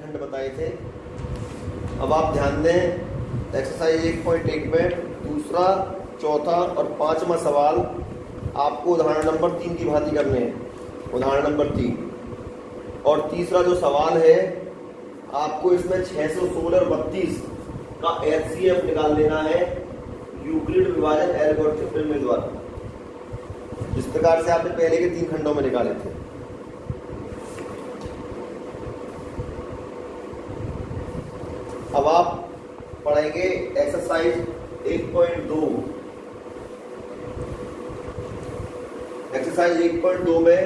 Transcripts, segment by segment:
खंड बताए थे। अब आप ध्यान दें, एक्सरसाइज 1.1 में दूसरा, चौथा और पांचवा सवाल आपको उदाहरण नंबर 3 की भांति करने हैं, उदाहरण नंबर 3। और तीसरा जो सवाल है आपको इसमें 616 और 32 का HCF निकाल लेना है यूक्लिड विभाजन एल्गोरिथम प्रमेय द्वारा, जिस प्रकार से आपने पहले के 3 खंडों में निकाले थे। अब आप पढ़ेंगे एक्सरसाइज 1.2। एक्सरसाइज 1.2 में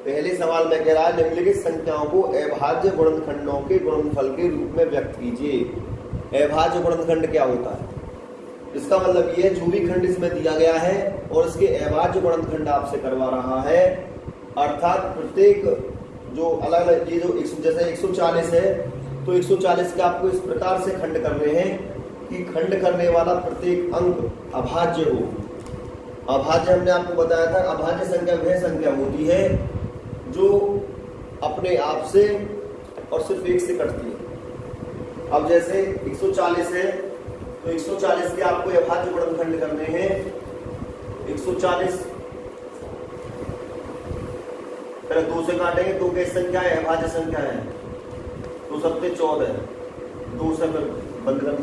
पहले सवाल में कह रहा है निम्नलिखित संख्याओं को अभाज्य गुणनखंडों के गुणनफल के रूप में व्यक्त कीजिए। अभाज्य गुणनखंड क्या होता है? इसका मतलब ये है जो भी खंड इसमें दिया गया है और इसके अभाज्य गुणनखंड आपसे करवा रहा है, अर्थात प्रत्येक जो अलग अलग ये जो जैसे 140 है तो 140 के आपको इस प्रकार से खंड करने हैं कि खंड करने वाला प्रत्येक अंक अभाज्य हो। अभाज्य हमने आपको बताया था, अभाज्य संख्या वह संख्या होती है जो अपने आप से और सिर्फ एक से कटती है। अब जैसे 140 है तो 140 के आपको अभाज्य गुणनखंड करने हैं। 140 पहले 2 से काटेंगे, 2 कैसी संख्या है? अभाज्य संख्या है। 2 सत्ते 14, 2 से बंद कर।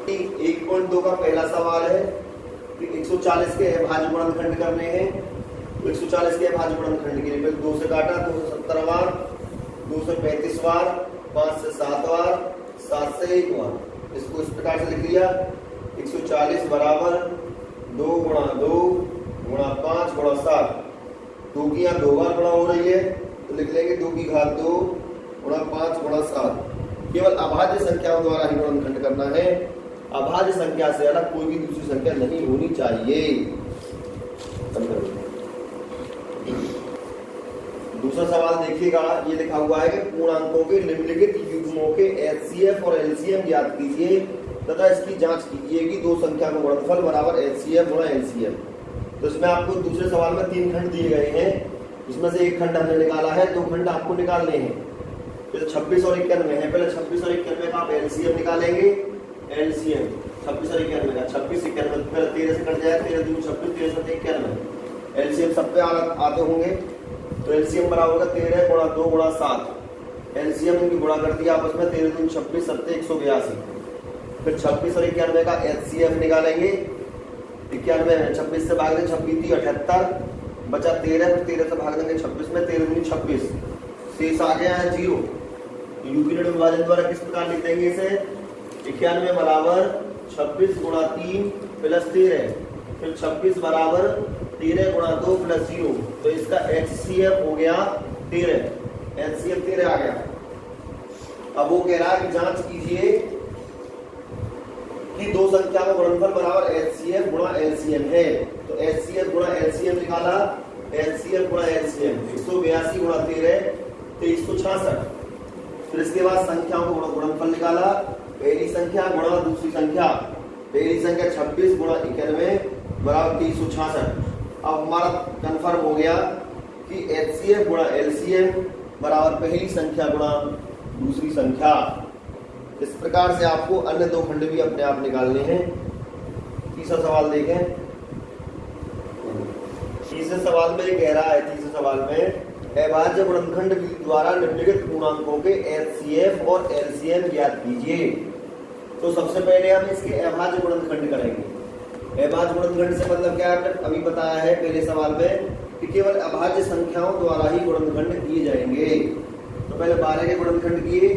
1.2 का पहला सवाल है कि 140 के अभाज्य गुणनखंड करने हैं। 140 के अभाज्य गुणनखंड के लिए पहले 2 से काटा, 270 बार, 2 से 35 बार, 5 से 7 बार, 7 से 1 बार। इसको इस प्रकार से लिख दिया 140 बराबर 2 गुणा 2 गुणा 5 गुणा 7। 2 की यहाँ 2 बार गुणा हो रही है तो लिख लेंगे 2 की घात 2 गुणा 5 गुणा 7। केवल अभाज्य संख्याओं द्वारा ही गुणनखंड करना है। अभाज्य संख्या से अलग कोई भी दूसरी संख्या नहीं होनी चाहिए। दूसरा सवाल देखिएगा, ये लिखा हुआ है कि पूर्णांकों के निम्नलिखित युग्मों के HCF और LCM ज्ञात कीजिए तथा इसकी जांच कीजिए कि दो संख्या का गुणनफल बराबर HCF गुणा LCM। तो इसमें आपको दूसरे सवाल में 3 खंड दिए गए हैं, इसमें से एक खंड हमने निकाला है, 2 खंड आपको निकालने हैं। तो 26 और 91 है, पहले 26 और 91 का आप LCM निकालेंगे। LCM 26 और 91 का 26 91 पहले 13 से कट जाए, 13 दूनी 26, 13 से 91। LCM सब पे आते होंगे तो LCM बराबर होगा 13 गुणा 2 गुणा 7। LCM इनकी गुणा कर दिया आपस में, 13 दूनी 26, 7 182। फिर 26 और 91 का HCF निकालेंगे। 91 है, 26 से भाग देंगे 26 78, बचा 13, 13 से भाग देंगे 26 में, 13 दूनी 26, शेष आ गया है 0। यूक्लिड विभाजन द्वारा किस प्रकार लिख देंगे इसे? 91 बराबर 26 गुणा 3 प्लस 13, फिर 26 बराबर 13 गुणा 2 प्लस 0। तो इसका HCF हो गया 13, HCF 13 आ गया। अब वो कह रहा है कि जांच कीजिए कि दो संख्या का गुणनफल बराबर HCF गुणा LCM है। तो HCF गुणा LCM निकाला, HCF गुणा LCM 182 गुणा 13 2366। फिर इसके बाद संख्याओं को गुणनफल निकाला, पहली संख्या गुणा दूसरी संख्या। पहली संख्या 26 गुणा 91 बराबर 2366। अब हमारा कंफर्म हो गया कि HCF गुणा LCM बराबर पहली संख्या गुणा दूसरी संख्या। इस प्रकार से आपको अन्य 2 खंड भी अपने आप निकालने हैं। तीसरा सवाल देखें। तीसरे सवाल में ये कह रहा है, तीसरे सवाल में अभाज्य गुणनखंड द्वारा निम्नलिखित पूर्णांकों के HCF और LCM ज्ञात कीजिए। तो सबसे पहले हम इसके अभाज्य गुणनखंड करेंगे। अभाज्य गुणनखंड से मतलब क्या है, आपने अभी बताया है पहले सवाल में कि केवल अभाज्य संख्याओं द्वारा ही गुणनखंड किए जाएंगे। तो पहले 12 के गुणनखंड किए,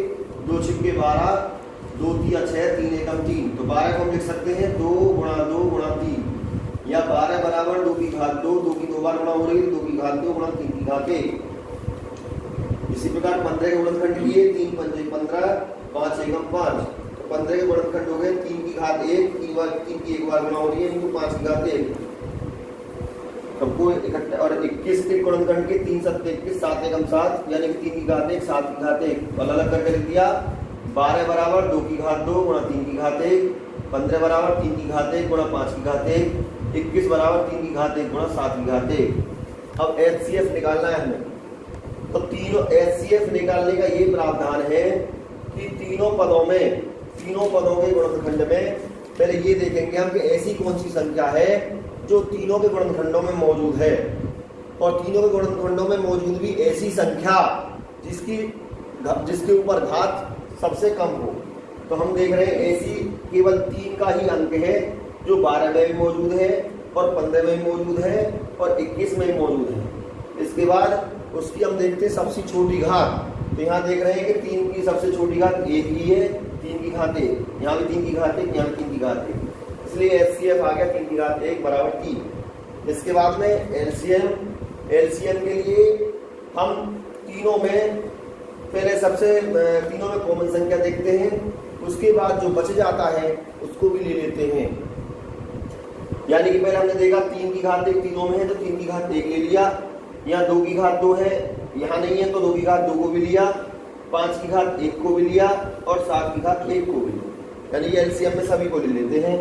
2 छिक्के 12, 2 तिया 6, 3 एकम 3। तो 12 को हम लिख सकते हैं 2 गुणा 2 गुणा 3, या 12 बराबर 2 की घात 2, 2 की 2 बार गुणा हो रही है, 2 की घात 2 गुणा 3 की घात 1। इसी प्रकार 15 के गुणनखंड किए, 3 पंजे 15, 5 एकम 5। तो 15 के गुणनखंड हो गए 3 की घात 1, 3 की 1 बार गुणा हो रही है, इनको 5 की घात 1। सबको इकट्ठा। और 21 के गुणनखंड के 3 7 21, 7 एकम 7, यानी कि 3 की घात 1, 7 की घात 1 अलग अलग करके लिख दिया। 12 बराबर 2 की घात 2 गुणा 3 की घात 1, 15 बराबर 3 की घात 1 गुणा 5 की घात 1, 21 बराबर 3 की घात 1 गुणा 7 की घात 1। अब HCF निकालना है हमें। तो तीनों HCF निकालने का ये प्रावधान है कि तीनों पदों के गुणनखंड में पहले ये देखेंगे हम कि ऐसी कौन सी संख्या है जो तीनों के गुणनखंडों में मौजूद है, और तीनों के गुणनखंडों में मौजूद भी ऐसी संख्या जिसके ऊपर घात सबसे कम हो। तो हम देख रहे हैं ऐसी केवल 3 का ही अंक है जो 12 में भी मौजूद है और 15 में भी मौजूद है और 21 में भी मौजूद है। इसके बाद उसकी हम देखते हैं सबसे छोटी घात। तो यहाँ देख रहे हैं कि 3 की सबसे छोटी घात 1 ही है, 3 की घात 1, यहाँ भी 3 की घात 1, यहाँ भी 3 की घात 1, इसलिए HCF आ गया 3 की घात 1 बराबर 3। इसके बाद में LCM के लिए हम तीनों में पहले तीनों में कॉमन संख्या देखते हैं, उसके बाद जो बच जाता है उसको भी ले लेते हैं। यानी कि पहले हमने देखा 3 की घात 1 तीनों में है तो 3 की घात 1 ले लिया, यहाँ 2 की घात 2 है, यहाँ नहीं है तो 2 की घात 2 को भी लिया, 5 की घात 1 को भी लिया और 7 की घात 1 को भी लिया। यानी कि LCM में सभी को ले लेते हैं।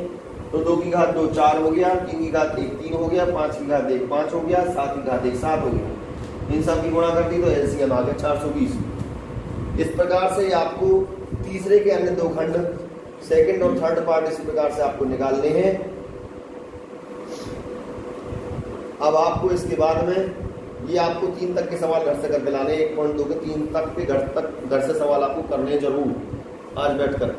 तो 2 की घात 2 4 हो गया, 3 की घात 1 3 हो गया, 5 की घात 1 5 हो गया, 7 की घात 1 7 हो गया। इन सब की गुणा कर दी तो LCM आ गया 420। इस प्रकार से आपको तीसरे के अन्य दो खंड सेकंड और थर्ड पार्ट इसी प्रकार से आपको निकालने हैं। अब आपको इसके बाद में ये आपको 3 तक के सवाल घर से करके लाने, 1.2 के 3 तक के घर से सवाल आपको करने जरूर आज बैठ कर।